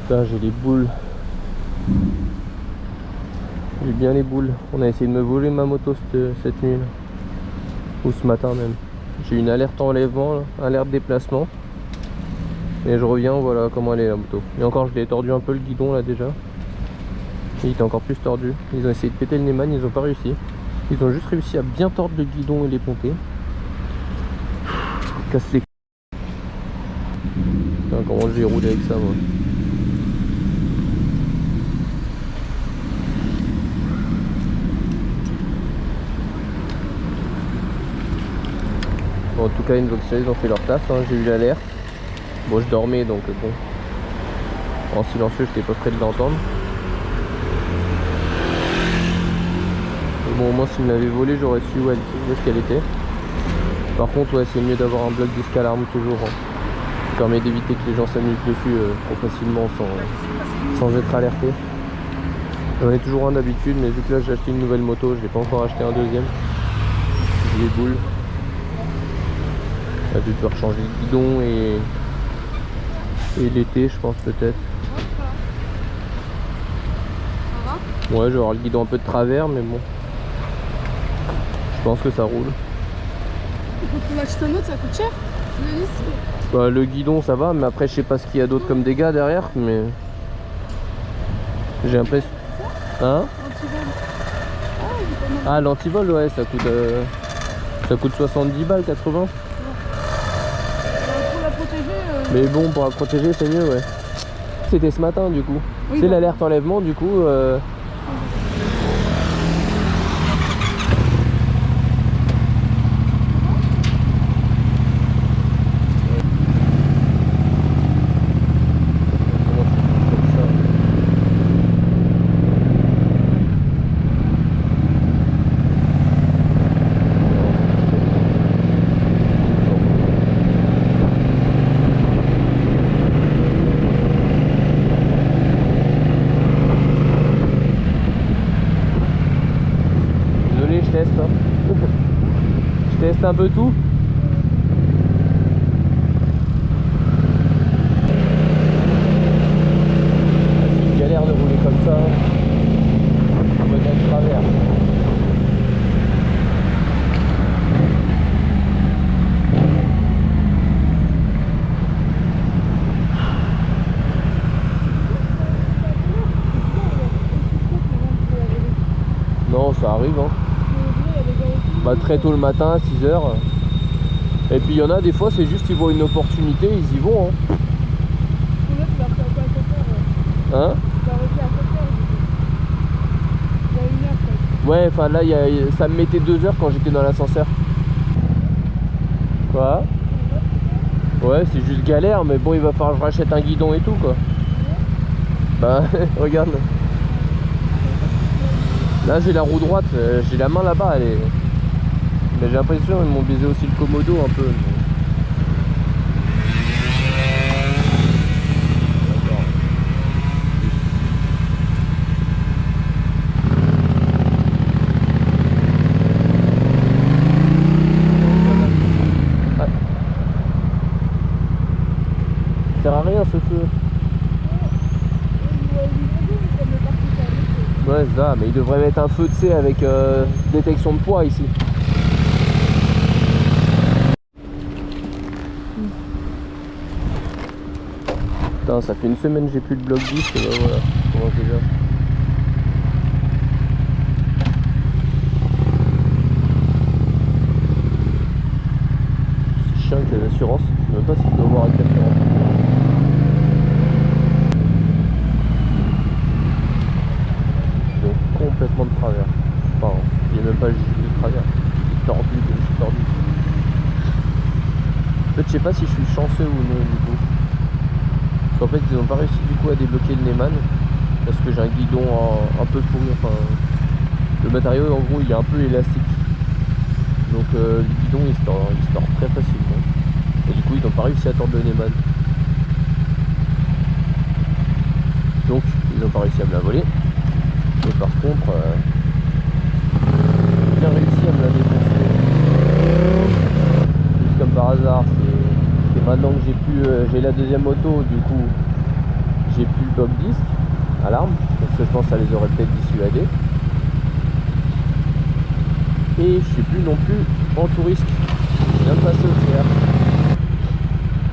Putain, j'ai les boules. J'ai bien les boules. On a essayé de me voler ma moto cette nuit là. Ou ce matin même. J'ai une alerte enlèvement, là, alerte déplacement. Et je reviens, voilà comment elle est la moto. Et encore, je l'ai tordu un peu le guidon là déjà. Il était encore plus tordu. Ils ont essayé de péter le Neyman, ils ont pas réussi. Ils ont juste réussi à bien tordre le guidon et les ponter. Casse les. Putain, comment j'ai roulé avec ça moi. Bon, en tout cas, Invoxia, ils ont fait leur taf, hein. J'ai eu l'alerte. Bon, je dormais donc bon. En silencieux, j'étais pas près de l'entendre. Bon, au moins, s'il me l'avait volé, j'aurais su où est-ce qu'elle était. Par contre, ouais, c'est mieux d'avoir un bloc d'escalarme toujours. Hein. Ça permet d'éviter que les gens s'amusent dessus trop facilement sans être alertés. J'en ai toujours un d'habitude, mais vu que là j'ai acheté une nouvelle moto, je n'ai pas encore acheté un deuxième. J'ai les boules. Je vais devoir changer le guidon et l'été, je pense peut-être. Ouais, je vais avoir le guidon un peu de travers, mais bon. Je pense que ça roule. Quand on achète un autre, ça coûte cher. Bah, le guidon ça va, mais après je sais pas ce qu'il y a d'autre comme dégâts derrière, mais j'ai l'impression. Hein? Ah, l'antivol, ouais, ça coûte 70 balles, 80. Pour la protéger. Mais bon, pour la protéger, c'est mieux, ouais. C'était ce matin, du coup. Oui, c'est bah. l'alerte enlèvement, du coup. Je teste un peu tout. C'est une galère de rouler comme ça. On va être travers. Non, ça arrive hein. Bah, très tôt le matin, à 6 h. Et puis il y en a des fois, c'est juste ils voient une opportunité, ils y vont. Hein? Ouais, enfin là, ça me mettait 2 heures quand j'étais dans l'ascenseur. Quoi? Ouais, c'est juste galère, mais bon, il va falloir que je rachète un guidon et tout, quoi. Bah, regarde. Là, j'ai la roue droite, j'ai la main là-bas, elle est... Mais j'ai l'impression qu'ils m'ont baisé aussi le commodo un peu. Ah. Ça sert à rien ce feu. Ouais, c'est ça, mais il devrait mettre un feu, tu sais, avec détection de poids ici. Putain, ça fait une semaine que j'ai plus de bloc 10 et ben voilà, comment déjà. C'est chiant avec les assurances, je sais même pas si tu dois voir avec l'assurance. Donc complètement de travers. Enfin, il n'y a même pas le gilet de travers. Il est tordu, je suis tordu. En fait, je sais pas si je suis chanceux ou non du coup. Parce qu'en fait ils n'ont pas réussi du coup à débloquer le Neyman parce que j'ai un guidon un peu pourri, enfin le matériau en gros il est un peu élastique, donc le guidon il se tord très facilement et du coup ils n'ont pas réussi à tordre le Neyman, donc ils n'ont pas réussi à me la voler, mais par contre ils ont bien réussi à me la défoncer. Juste comme par hasard, c'est maintenant que j'ai la deuxième moto, du coup j'ai plus le bloc disque alarme, parce que je pense que ça les aurait peut-être dissuadés. Et je suis plus non plus en tout risque. Je viens de passer au tiers.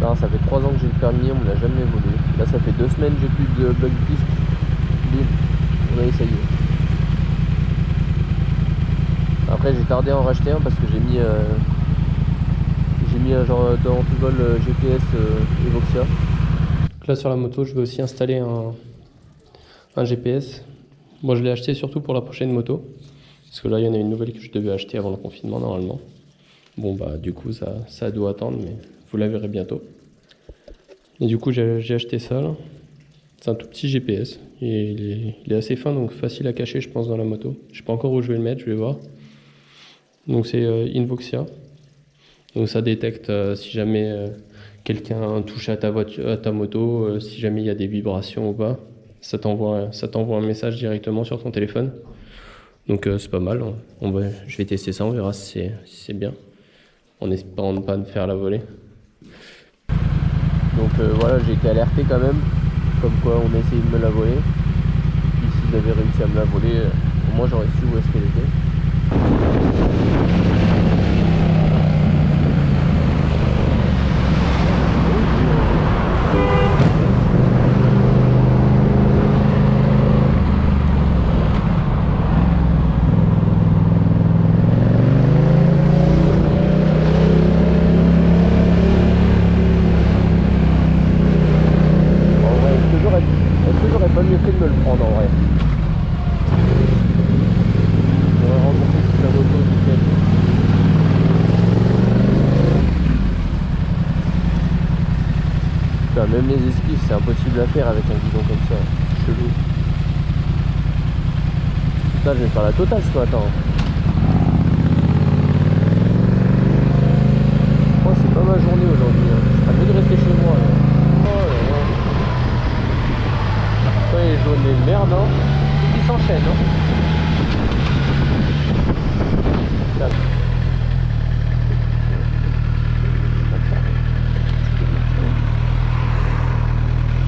Non, ça fait 3 ans que j'ai le permis, on me l'a jamais volé. Là ça fait 2 semaines que j'ai plus de bloc disque. Bim, on va essayer. Après j'ai tardé à en racheter un parce que j'ai mis un genre d'antivol GPS Evoxia. Donc là sur la moto je vais aussi installer un GPS. Moi je l'ai acheté surtout pour la prochaine moto. Parce que là il y en a une nouvelle que je devais acheter avant le confinement normalement. Bon bah du coup ça doit attendre, mais vous la verrez bientôt. Et du coup j'ai acheté ça là. C'est un tout petit GPS. Et il est assez fin, donc facile à cacher je pense dans la moto. Je sais pas encore où je vais le mettre, je vais voir. Donc c'est Invoxia. Donc ça détecte si jamais quelqu'un touche à ta voiture, à ta moto, si jamais il y a des vibrations ou pas. Ça t'envoie un message directement sur ton téléphone. Donc c'est pas mal. Je vais tester ça, on verra si c'est bien. En espérant ne pas me faire la voler. Donc voilà, j'ai été alerté quand même. Comme quoi on a essayé de me la voler. Puis s'ils avaient réussi à me la voler, au moins j'aurais su où est-ce qu'elle était. Pas mieux fait de me le prendre en vrai. On va rembourser toute la moto nickel. Putain, même les esquives c'est impossible à faire avec un guidon comme ça. Chelou. Putain, je vais faire la totale ce matin. Oh, c'est pas ma journée aujourd'hui. Je serais mieux de rester chez moi. Là. Oh là là. Les jaunes et merde, hein. Ils s'enchaînent, hein.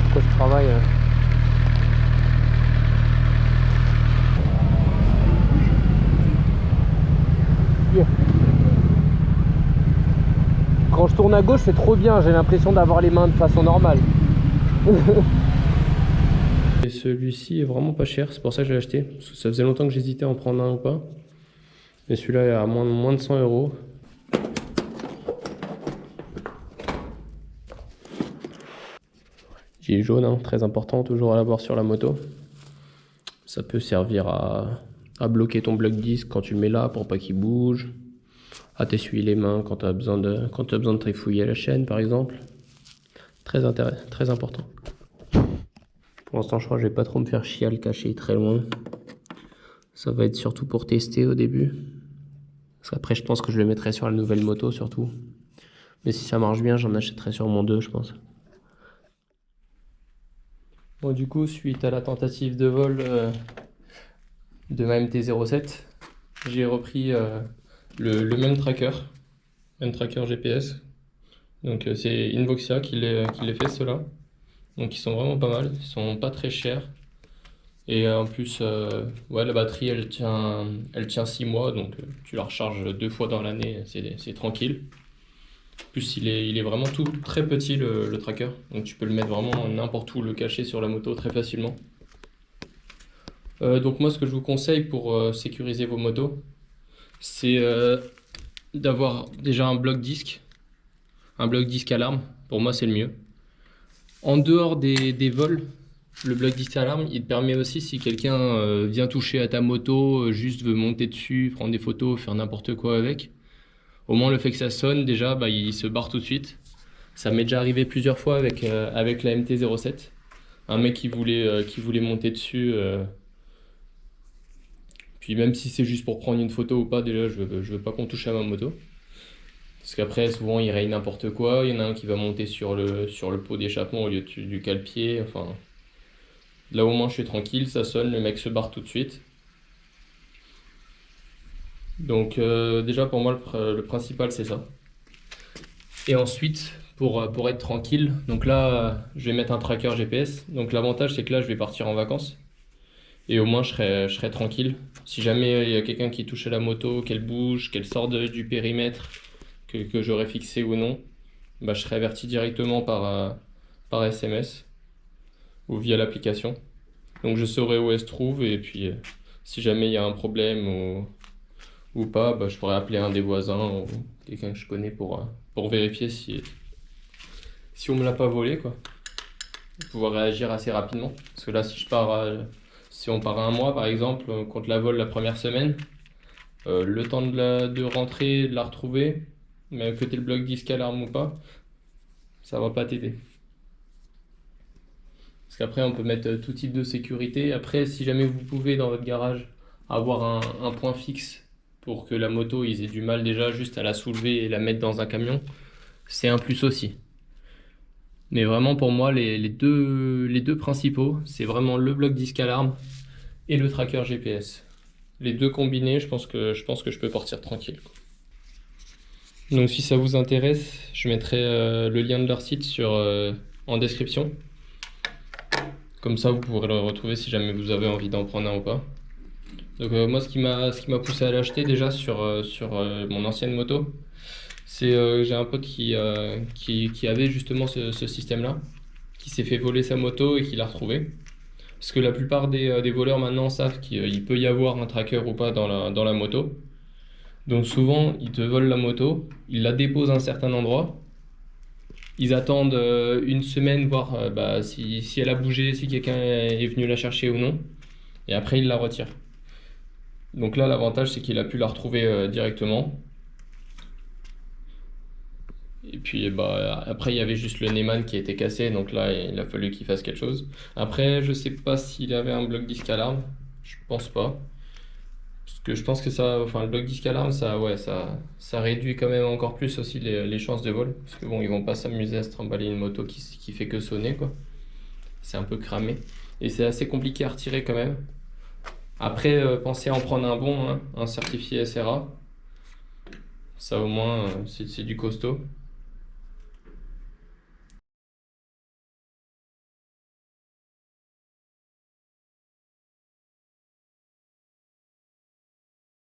Pourquoi ce travail hein. Yeah. Quand je tourne à gauche c'est trop bien, j'ai l'impression d'avoir les mains de façon normale. Et celui-ci est vraiment pas cher, c'est pour ça que je l'ai acheté. Parce que ça faisait longtemps que j'hésitais à en prendre un ou pas. Mais celui-là est à moins de 100 €. Gilet jaune, hein, très important, toujours à l'avoir sur la moto. Ça peut servir à bloquer ton bloc disque quand tu le mets là pour pas qu'il bouge. À t'essuyer les mains quand tu as besoin de trifouiller la chaîne par exemple. Très important. Pour l'instant, je crois que je vais pas trop me faire chier à le cacher très loin. Ça va être surtout pour tester au début. Parce qu'après, je pense que je le mettrai sur la nouvelle moto surtout. Mais si ça marche bien, j'en achèterai sûrement 2, je pense. Bon, du coup, suite à la tentative de vol de ma MT-07, j'ai repris le même tracker GPS. Donc, c'est Invoxia qui les fait, ceux-là. Donc ils sont vraiment pas mal, ils sont pas très chers. Et en plus, ouais, la batterie elle tient 6 mois, donc tu la recharges 2 fois dans l'année, c'est tranquille. En plus il est vraiment tout très petit le tracker, donc tu peux le mettre vraiment n'importe où, le cacher sur la moto très facilement. Donc moi ce que je vous conseille pour sécuriser vos motos, c'est d'avoir déjà un bloc disque alarme, pour moi c'est le mieux. En dehors des vols, le bloc disque alarme, il te permet aussi, si quelqu'un vient toucher à ta moto, juste veut monter dessus, prendre des photos, faire n'importe quoi avec, au moins le fait que ça sonne, déjà, bah, il se barre tout de suite. Ça m'est déjà arrivé plusieurs fois avec la MT-07. Un mec qui voulait monter dessus. Puis même si c'est juste pour prendre une photo ou pas, déjà, je veux pas qu'on touche à ma moto. Parce qu'après, souvent, il raye n'importe quoi. Il y en a un qui va monter sur le pot d'échappement au lieu du cale-pied. Enfin, là, au moins, je suis tranquille. Ça sonne, le mec se barre tout de suite. Donc, déjà, pour moi, le principal, c'est ça. Et ensuite, pour être tranquille. Donc là, je vais mettre un tracker GPS. Donc l'avantage, c'est que là, je vais partir en vacances. Et au moins, je serai tranquille. Si jamais il y a quelqu'un qui touche à la moto, qu'elle bouge, qu'elle sort du périmètre, que j'aurai fixé ou non, bah, je serai averti directement par SMS ou via l'application. Donc je saurai où elle se trouve et puis si jamais il y a un problème ou pas, bah, je pourrais appeler un des voisins ou quelqu'un que je connais pour vérifier si on me l'a pas volé, quoi. Pour pouvoir réagir assez rapidement. Parce que là, si on part à un mois par exemple, qu'on te la vole la première semaine, le temps de rentrer, de la retrouver, mais que tu aies le bloc disque alarme ou pas, ça va pas t'aider. Parce qu'après, on peut mettre tout type de sécurité. Après, si jamais vous pouvez dans votre garage avoir un point fixe pour que la moto, ils aient du mal déjà juste à la soulever et la mettre dans un camion, c'est un plus aussi. Mais vraiment, pour moi, les deux principaux, c'est vraiment le bloc disque alarme et le tracker GPS. Les deux combinés, je pense que je peux partir tranquille, quoi. Donc si ça vous intéresse, je mettrai le lien de leur site en description. Comme ça, vous pourrez le retrouver si jamais vous avez envie d'en prendre un ou pas. Donc moi, ce qui m'a poussé à l'acheter déjà sur mon ancienne moto, c'est j'ai un pote qui avait justement ce système-là, qui s'est fait voler sa moto et qui l'a retrouvé. Parce que la plupart des voleurs maintenant savent qu'il peut y avoir un tracker ou pas dans la moto. Donc souvent, ils te volent la moto, ils la déposent à un certain endroit, ils attendent une semaine, voir bah, si elle a bougé, si quelqu'un est venu la chercher ou non, et après ils la retirent. Donc là, l'avantage, c'est qu'il a pu la retrouver directement. Et puis bah, après, il y avait juste le Neyman qui était cassé, donc là, il a fallu qu'il fasse quelque chose. Après, je sais pas s'il avait un bloc disque alarme, je pense pas. Parce que je pense que le bloc disque alarme, ça réduit quand même encore plus aussi les chances de vol. Parce que bon, ils vont pas s'amuser à se trimballer une moto qui fait que sonner, quoi. C'est un peu cramé. Et c'est assez compliqué à retirer quand même. Après, pensez à en prendre un bon, hein, un certifié SRA. Ça au moins, c'est du costaud.